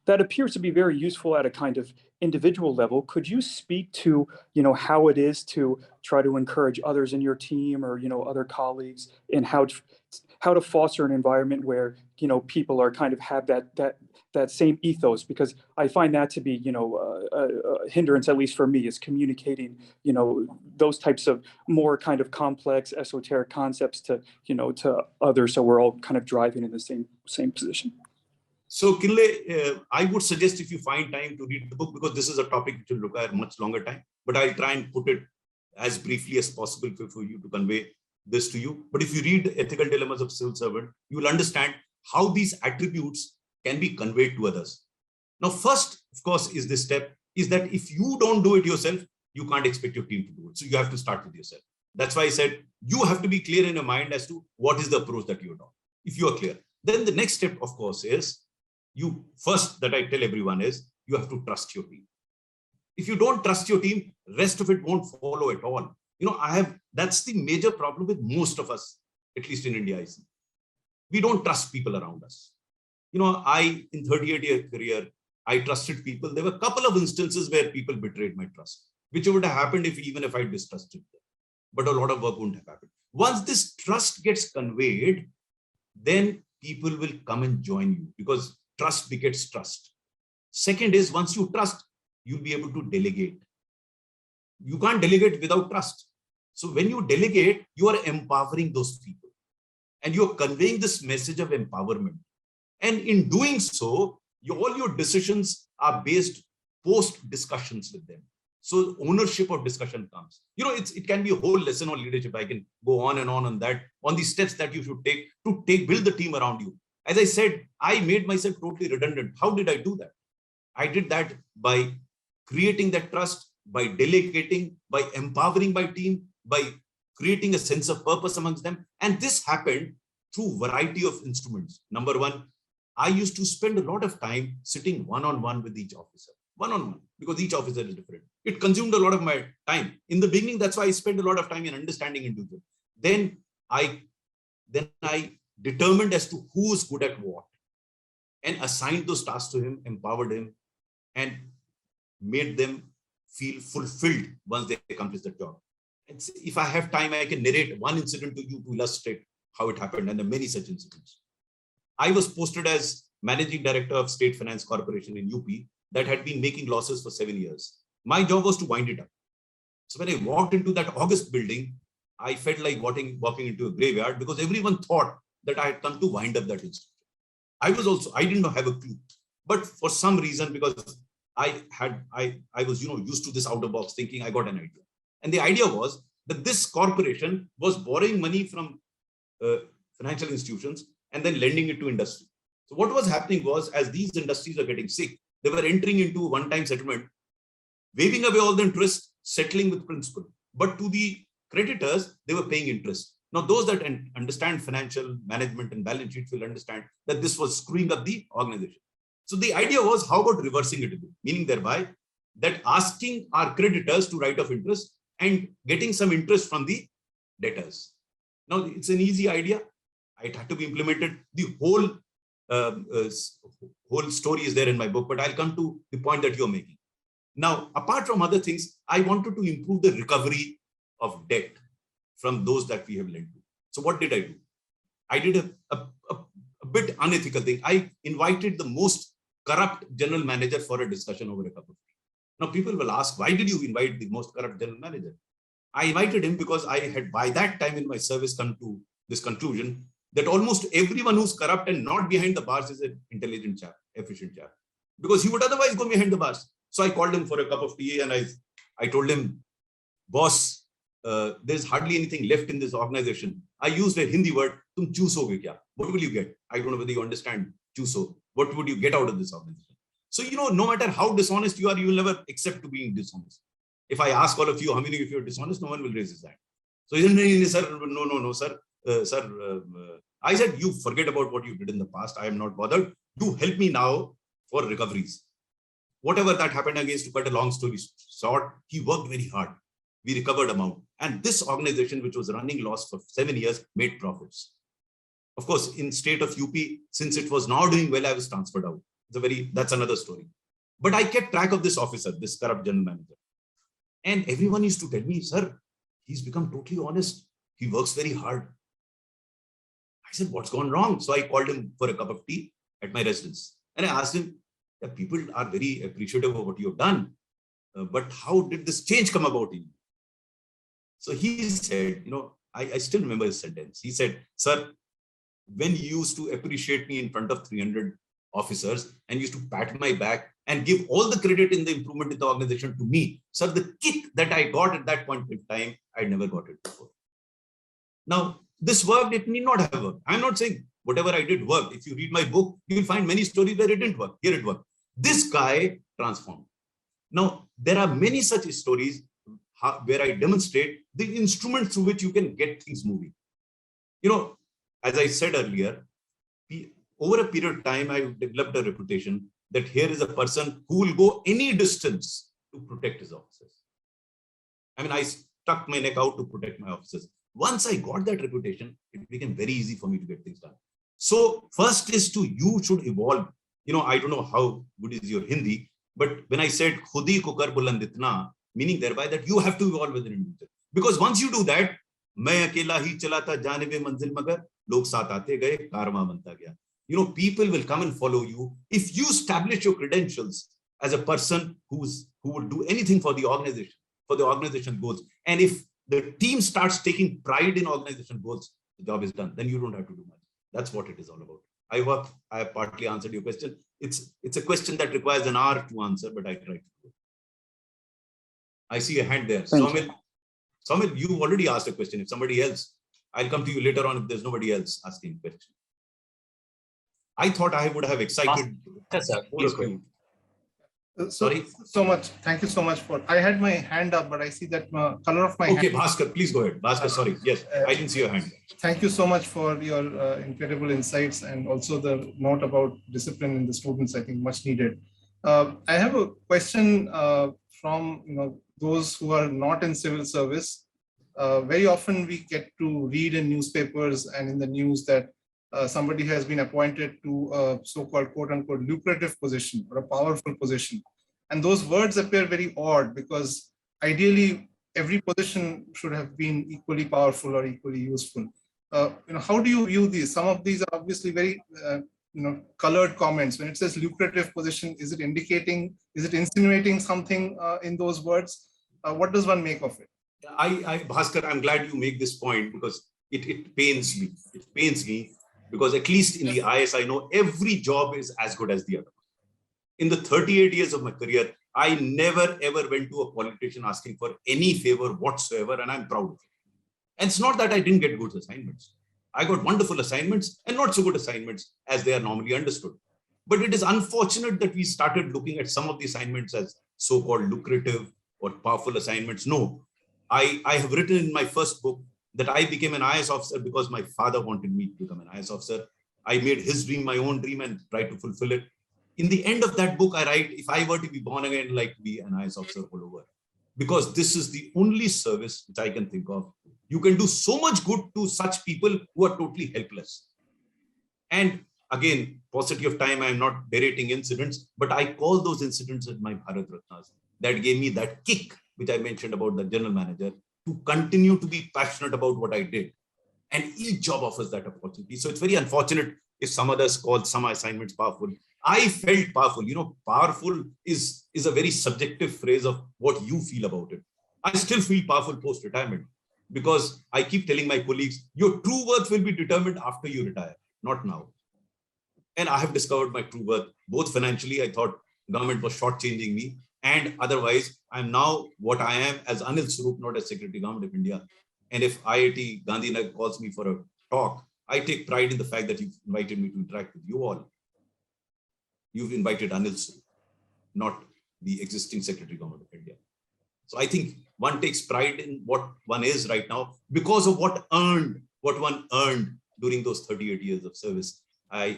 that appears to be very useful at a kind of individual level. Could you speak to, how it is to try to encourage others in your team or, other colleagues, and how to foster an environment where, people are kind of have that same ethos? Because I find that to be, a hindrance, at least for me, is communicating, those types of more kind of complex, esoteric concepts to, to others. So we're all kind of driving in the same position. So Kinle, I would suggest if you find time to read the book, because this is a topic which will require much longer time, but I'll try and put it as briefly as possible for you to convey this to you. But if you read Ethical Dilemmas of Civil Servant, you will understand how these attributes can be conveyed to others. Now, first, of course, is this step, is that if you don't do it yourself, you can't expect your team to do it. So you have to start with yourself. That's why I said, you have to be clear in your mind as to what is the approach that you adopt. If you are clear, then the next step, of course, is that I tell everyone is, you have to trust your team. If you don't trust your team, rest of it won't follow at all. That's the major problem with most of us, at least in India, I see. We don't trust people around us. In 38-year career, I trusted people. There were a couple of instances where people betrayed my trust, which would have happened even if I distrusted them. But a lot of work wouldn't have happened. Once this trust gets conveyed, then people will come and join you, because trust begets trust. Second is, once you trust, you'll be able to delegate. You can't delegate without trust. So when you delegate, you are empowering those people and you're conveying this message of empowerment. And in doing so, all your decisions are based post discussions with them. So ownership of discussion comes. It can be a whole lesson on leadership. I can go on and on that, on the steps that you should take to build the team around you. As I said, I made myself totally redundant. How did I do that? I did that by creating that trust, by delegating, by empowering my team, by creating a sense of purpose amongst them. And this happened through a variety of instruments. Number one, I used to spend a lot of time sitting one-on-one with each officer. One-on-one, because each officer is different. It consumed a lot of my time. In the beginning, that's why I spent a lot of time in understanding individual. Then I determined as to who is good at what, and assigned those tasks to him, empowered him, and made them feel fulfilled once they accomplish the job. And if I have time, I can narrate one incident to you to illustrate how it happened, and there are many such incidents. I was posted as Managing Director of State Finance Corporation in UP that had been making losses for 7 years. My job was to wind it up. So when I walked into that August building, I felt like walking into a graveyard, because everyone thought that I had come to wind up that institution. I didn't have a clue, but for some reason, because I was used to this out of box thinking, I got an idea. And the idea was that this corporation was borrowing money from financial institutions and then lending it to industry. So what was happening was, as these industries are getting sick, they were entering into a one-time settlement, waiving away all the interest, settling with principal. But to the creditors, they were paying interest. Now, those that understand financial management and balance sheets will understand that this was screwing up the organization. So the idea was, how about reversing it, meaning thereby that asking our creditors to write off interest and getting some interest from the debtors. Now, it's an easy idea. It had to be implemented. The whole story is there in my book, but I'll come to the point that you're making. Now, apart from other things, I wanted to improve the recovery of debt from those that we have lent to. So what did I do? I did a bit unethical thing. I invited the most corrupt general manager for a discussion over a cup of tea. Now, people will ask, why did you invite the most corrupt general manager? I invited him because I had by that time in my service come to this conclusion that almost everyone who's corrupt and not behind the bars is an intelligent chap, efficient chap, because he would otherwise go behind the bars. So I called him for a cup of tea and I told him, boss, there's hardly anything left in this organization. I used a Hindi word, tum choosoge kya? What will you get? I don't know whether you understand chooso. What would you get out of this organization? So, no matter how dishonest you are, you will never accept to being dishonest. If I ask all of you, how many of you are dishonest, no one will raise his hand. So, sir, no, sir. I said, you forget about what you did in the past. I am not bothered. You help me now for recoveries. Whatever that happened against, to cut a long story short, he worked very hard. We recovered amount. And this organization, which was running loss for 7 years, made profits. Of course, in state of UP, since it was now doing well, I was transferred out. That's another story. But I kept track of this officer, this corrupt general manager. And everyone used to tell me, sir, he's become totally honest. He works very hard. I said, what's gone wrong? So I called him for a cup of tea at my residence. And I asked him, yeah, people are very appreciative of what you've done. But how did this change come about in you? So he said, I still remember his sentence. He said, sir, when you used to appreciate me in front of 300 officers and used to pat my back and give all the credit in the improvement in the organization to me, sir, the kick that I got at that point in time, I never got it before. Now, this worked, it need not have worked. I'm not saying whatever I did worked. If you read my book, you will find many stories where it didn't work. Here it worked. This guy transformed. Now, there are many such stories where I demonstrate the instruments through which you can get things moving. As I said earlier, over a period of time, I developed a reputation that here is a person who will go any distance to protect his officers. I mean, I stuck my neck out to protect my officers. Once I got that reputation, it became very easy for me to get things done. So first is you should evolve. I don't know how good is your Hindi, but when I said khudi ko kar buland itna, meaning thereby that you have to evolve with an individual. Because once you do that, मैं अकेला ही चला था जाने में मंजिल मगर लोग साथ आते गए कारवां बनता गया. People will come and follow you if you establish your credentials as a person who would do anything for the organization goals. And if the team starts taking pride in organization goals, the job is done. Then you don't have to do much. That's what it is all about. I hope I have partly answered your question. It's a question that requires an hour to answer, but I tried to do it. I see a hand there. Somil, you already asked a question. If somebody else, I'll come to you later on if there's nobody else asking a question. I thought I would have excited. Yes, sir. Please go ahead. Sorry. So much. Thank you so much I had my hand up, but I see that color of my hand. Okay, hand. Bhaskar, please go ahead. Bhaskar, sorry. Yes, I didn't see your hand. Thank you so much for your incredible insights and also the note about discipline in the students. I think much needed. I have a question from those who are not in civil service. Very often we get to read in newspapers and in the news that somebody has been appointed to a so-called quote-unquote lucrative position or a powerful position. And those words appear very odd because ideally every position should have been equally powerful or equally useful. How do you view these? Some of these are obviously very colored comments. When it says lucrative position, is it insinuating something in those words? What does one make of it? Bhaskar, I'm glad you make this point because it pains me. It pains me because at least in the IAS, I know every job is as good as the other. In the 38 years of my career, I never ever went to a politician asking for any favor whatsoever, and I'm proud of it. And it's not that I didn't get good assignments. I got wonderful assignments and not so good assignments as they are normally understood. But it is unfortunate that we started looking at some of the assignments as so-called lucrative or powerful assignments. No, I have written in my first book that I became an IAS officer because my father wanted me to become an IAS officer. I made his dream my own dream and tried to fulfill it. In the end of that book, I write, if I were to be born again, I'd like to be an IAS officer all over. Because this is the only service which I can think of. You can do so much good to such people who are totally helpless. And again, paucity of time, I'm not narrating incidents, but I call those incidents as my Bharat Ratnas. That gave me that kick, which I mentioned about the general manager, to continue to be passionate about what I did. And each job offers that opportunity. So it's very unfortunate if some others call some assignments powerful. I felt powerful. You know, powerful is a very subjective phrase of what you feel about it. I still feel powerful post-retirement because I keep telling my colleagues, your true worth will be determined after you retire, not now. And I have discovered my true worth, both financially, I thought government was shortchanging me, and otherwise, I'm now what I am as Anil Swarup, not as Secretary Government of India. And if IIT Gandhinagar calls me for a talk, I take pride in the fact that you've invited me to interact with you all. You've invited Anil Swarup, not the existing Secretary Government of India. So I think one takes pride in what one is right now because of what one earned during those 38 years of service. There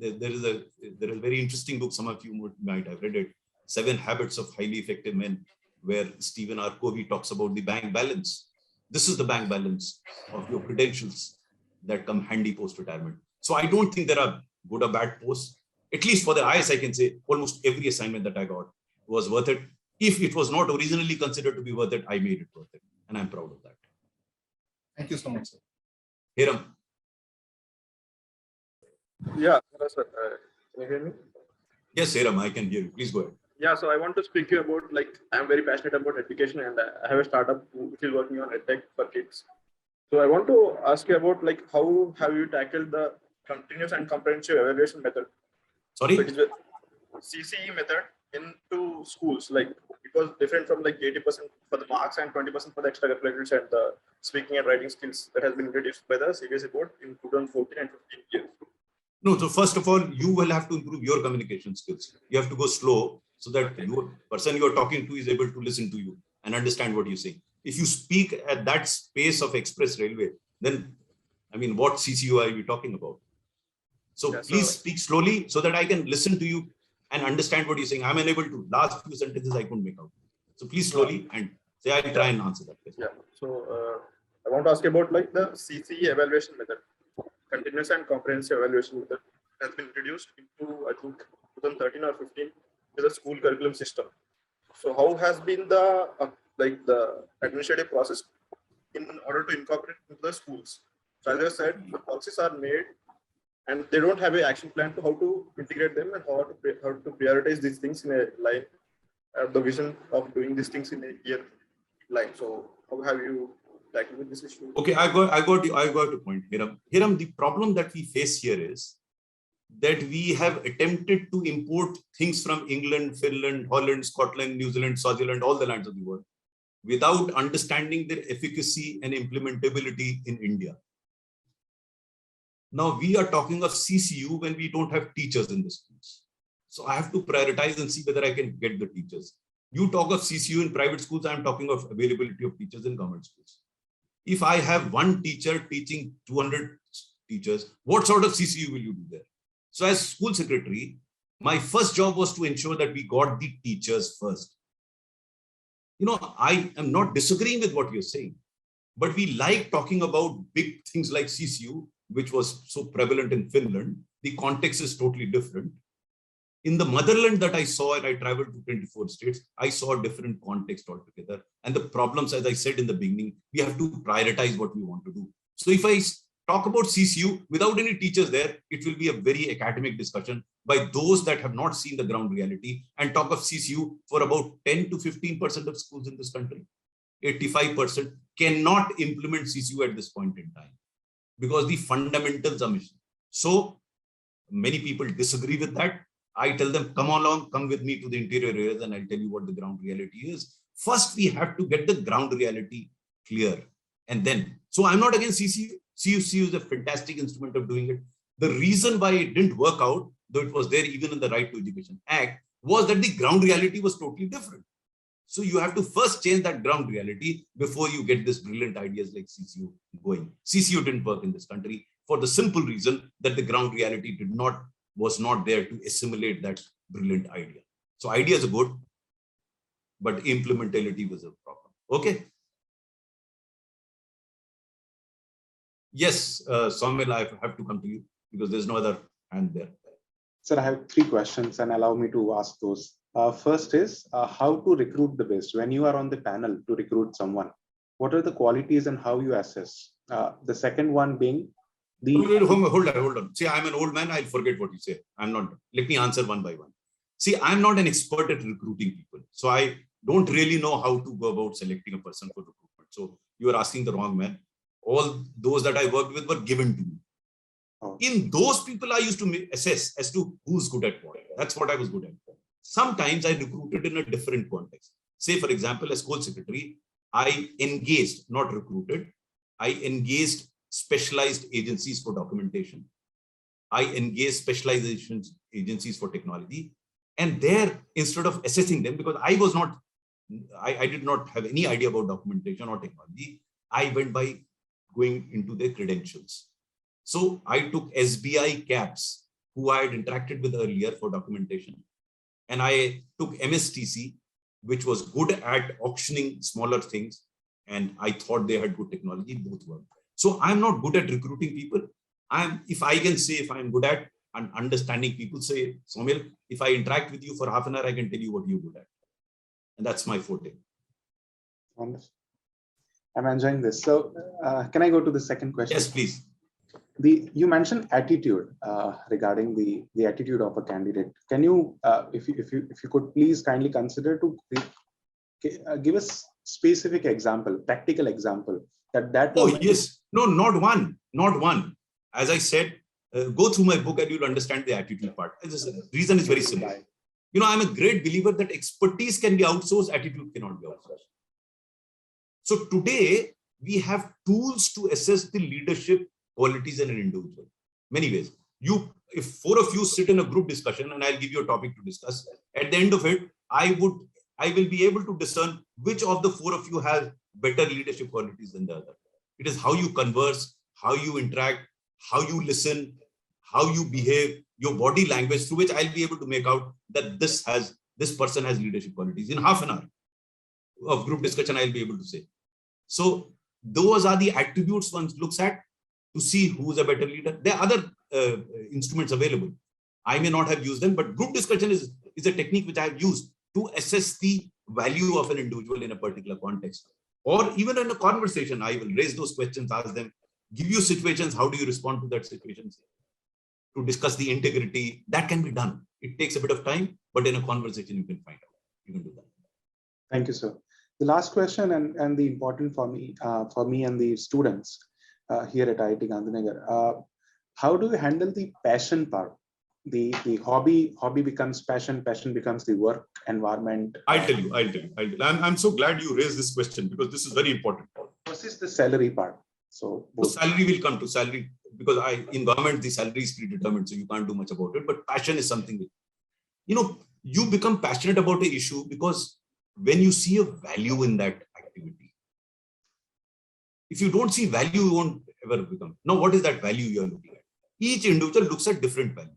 is a very interesting book, some of you might have read it, 7 Habits of Highly Effective Men, where Stephen R. Covey talks about the bank balance. This is the bank balance of your credentials that come handy post-retirement. So I don't think there are good or bad posts. At least for the IAS, I can say almost every assignment that I got was worth it. If it was not originally considered to be worth it, I made it worth it. And I'm proud of that. Thank you so much, sir. Hiram. Yeah, hello, sir. Can you hear me? Yes, Hiram, I can hear you. Please go ahead. Yeah, so I want to speak to you about, like, I'm very passionate about education and I have a startup which is working on edtech for kids. So I want to ask you about, like, how have you tackled the continuous and comprehensive evaluation method? Sorry? So it is the CCE method into schools. Like, it was different from like 80% for the marks and 20% for the extracurriculars and the speaking and writing skills that has been introduced by the CBSE board in 2014 and 15 years. No, so first of all, you will have to improve your communication skills. You have to go slow so that the person you are talking to is able to listen to you and understand what you're saying. If you speak at that space of express railway, then, I mean, what CCU are you talking about? So yeah, please speak slowly so that I can listen to you and understand what you're saying. I'm unable to. Last few sentences I couldn't make out. So please slowly and say I'll try and answer that question. Yeah. So I want to ask about like the CCE evaluation method, continuous and comprehensive evaluation method has been introduced into, I think, 2013 or 15 with the school curriculum system. So how has been the like the administrative process in order to incorporate into the schools? So as I said, the policies are made and they don't have an action plan to how to integrate them and how to prioritize these things in a line, the vision of doing these things in a year line. So how have you tackled with this issue? Okay, I got your point, Hiram. Hiram, the problem that we face here is that we have attempted to import things from England, Finland, Holland, Scotland, New Zealand, Swaziland, all the lands of the world, without understanding their efficacy and implementability in India. Now we are talking of CCU when we don't have teachers in the schools. So I have to prioritize and see whether I can get the teachers. You talk of CCU in private schools, I'm talking of availability of teachers in government schools. If I have one teacher teaching 200 teachers, what sort of CCU will you do there? So as school secretary, my first job was to ensure that we got the teachers first. You know, I am not disagreeing with what you're saying, but we like talking about big things like CCU, which was so prevalent in Finland. The context is totally different. In the motherland that I saw, and I traveled to 24 states, I saw a different context altogether. And the problems, as I said in the beginning, we have to prioritize what we want to do. So if I talk about CCU without any teachers there, it will be a very academic discussion by those that have not seen the ground reality, and talk of CCU for about 10 to 15% of schools in this country. 85% cannot implement CCU at this point in time because the fundamentals are missing. So many people disagree with that. I tell them, come along, come with me to the interior areas and I'll tell you what the ground reality is. First, we have to get the ground reality clear. And then, so I'm not against CCU. CCU is a fantastic instrument of doing it. The reason why it didn't work out, though it was there even in the Right to Education Act, was that the ground reality was totally different. So you have to first change that ground reality before you get this brilliant ideas like CCU going. CCU didn't work in this country for the simple reason that the ground reality was not there to assimilate that brilliant idea. So ideas are good, but implementability was a problem. Okay. Yes, Saumil, I have to come to you because there's no other hand there. Sir, I have 3 questions and allow me to ask those. First is how to recruit the best. When you are on the panel to recruit someone, what are the qualities and how you assess? The second one being Hold on. See, I'm an old man. I'll forget what you say. I'm not. Let me answer one by one. See, I'm not an expert at recruiting people. So I don't really know how to go about selecting a person for recruitment. So you are asking the wrong man. All those that I worked with were given to me. Oh. In those people, I used to assess as to who's good at what. That's what I was good at. Sometimes I recruited in a different context. Say, for example, as school secretary, I engaged, not recruited, I engaged specialized agencies for documentation. I engaged specialization agencies for technology. And there, instead of assessing them, because I did not have any idea about documentation or technology, I went by going into their credentials. So I took SBI CAPs, who I had interacted with earlier for documentation. And I took MSTC, which was good at auctioning smaller things. And I thought they had good technology, both were. So I'm not good at recruiting people. If I can say if I'm good at and understanding people, say, Saumil, if I interact with you for half an hour, I can tell you what you're good at. And that's my forte. Wonderful. I'm enjoying this. So can I go to the second question? Yes, please. You mentioned attitude regarding the attitude of a candidate. Can you, if you could please kindly consider to give us specific example, practical example that. Oh yes, no, not one. As I said, go through my book and you'll understand the attitude part. The reason is very simple. You know, I'm a great believer that expertise can be outsourced, attitude cannot be outsourced. So today we have tools to assess the leadership qualities in an individual. Many ways. If 4 of you sit in a group discussion and I'll give you a topic to discuss, at the end of it, I will be able to discern which of the 4 of you has better leadership qualities than the other. It is how you converse, how you interact, how you listen, how you behave, your body language, through which I'll be able to make out that this person has leadership qualities. In half an hour of group discussion, I'll be able to say. So those are the attributes one looks at to see who's a better leader. There are other instruments available. I may not have used them, but group discussion is a technique which I have used to assess the value of an individual in a particular context. Or even in a conversation, I will raise those questions, ask them, give you situations, how do you respond to that situation? To discuss the integrity, that can be done. It takes a bit of time, but in a conversation, you can find out. You can do that. Thank you, sir. The last question and the important for me and the students here at IIT Gandhinagar, how do you handle the passion part? The hobby becomes passion becomes the work environment. I'll tell you. I'm so glad you raised this question because this is very important. Versus the salary part. So salary will come to salary because in government the salary is predetermined, so you can't do much about it. But passion is something you become passionate about an issue because when you see a value in that activity. If you don't see value, you won't ever become. Now, what is that value you're looking at? Each individual looks at different values.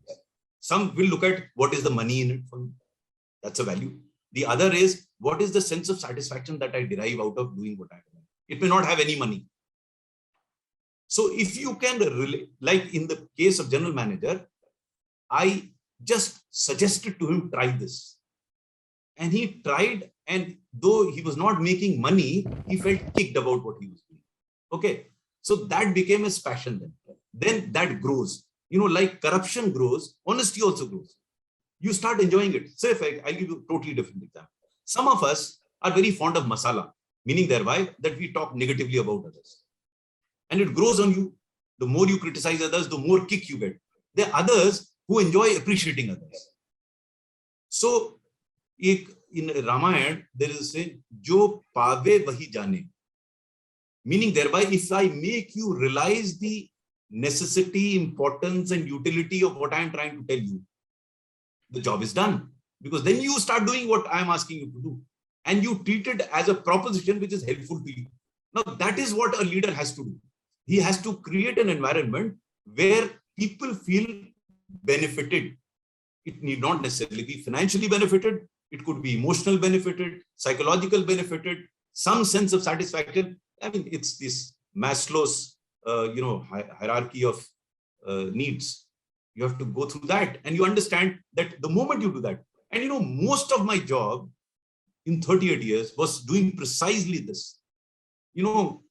Some will look at what is the money in it for me. That's a value. The other is what is the sense of satisfaction that I derive out of doing what I do. It may not have any money. So if you can relate, like in the case of general manager, I just suggested to him, try this. And he tried, and though he was not making money, he felt kicked about what he was doing. Okay. So that became his passion then. Then that grows. Like corruption grows, honesty also grows. You start enjoying it. Say, I'll give you a totally different example. Some of us are very fond of masala, meaning thereby that we talk negatively about others. And it grows on you. The more you criticize others, the more kick you get. There are others who enjoy appreciating others. So in Ramayana, there is a saying, Jo pave vahi jane. Meaning thereby, if I make you realize the necessity, importance, and utility of what I am trying to tell you, the job is done. Because then you start doing what I am asking you to do. And you treat it as a proposition which is helpful to you. Now, that is what a leader has to do. He has to create an environment where people feel benefited It need not necessarily be financially benefited. It could be emotional benefited, psychological benefited, some sense of satisfaction. I mean, it's this Maslow's, hierarchy of needs. You have to go through that, and you understand that the moment you do that, and most of my job in 38 years was doing precisely this,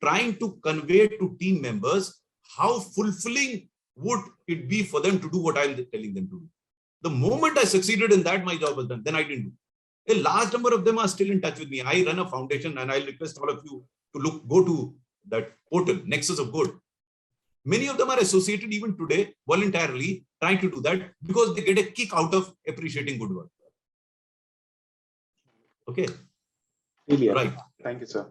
trying to convey to team members how fulfilling would it be for them to do what I'm telling them to do. The moment I succeeded in that, my job was done. Then I didn't do. A large number of them are still in touch with me. I run a foundation, and I'll request all of you to go to that portal, Nexus of Good. Many of them are associated even today voluntarily trying to do that because they get a kick out of appreciating good work. Okay. Really, Right. thank you, sir.